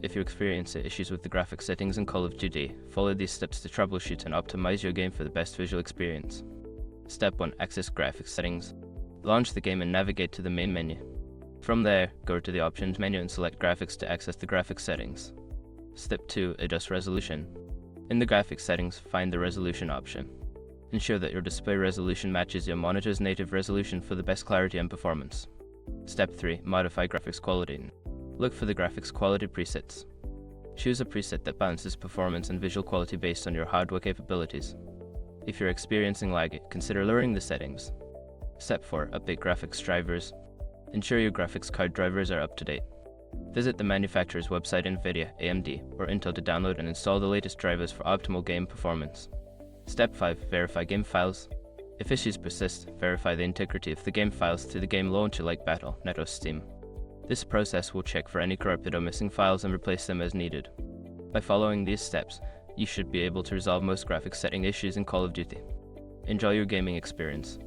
If you experience issues with the graphics settings in Call of Duty, follow these steps to troubleshoot and optimize your game for the best visual experience. Step 1. Access graphics settings. Launch the game and navigate to the main menu. From there, go to the Options menu and select Graphics to access the graphics settings. Step 2. Adjust resolution. In the graphics settings, find the resolution option. Ensure that your display resolution matches your monitor's native resolution for the best clarity and performance. Step 3. Modify graphics quality. Look for the graphics quality presets. Choose a preset that balances performance and visual quality based on your hardware capabilities. If you're experiencing lag, consider lowering the settings. Step 4. Update graphics drivers. Ensure your graphics card drivers are up to date. Visit the manufacturer's website, NVIDIA, AMD, or Intel, to download and install the latest drivers for optimal game performance. Step 5. Verify game files. If issues persist, verify the integrity of the game files through the game launcher like Battle.net or Steam. This process will check for any corrupted or missing files and replace them as needed. By following these steps, you should be able to resolve most graphics setting issues in Call of Duty. Enjoy your gaming experience.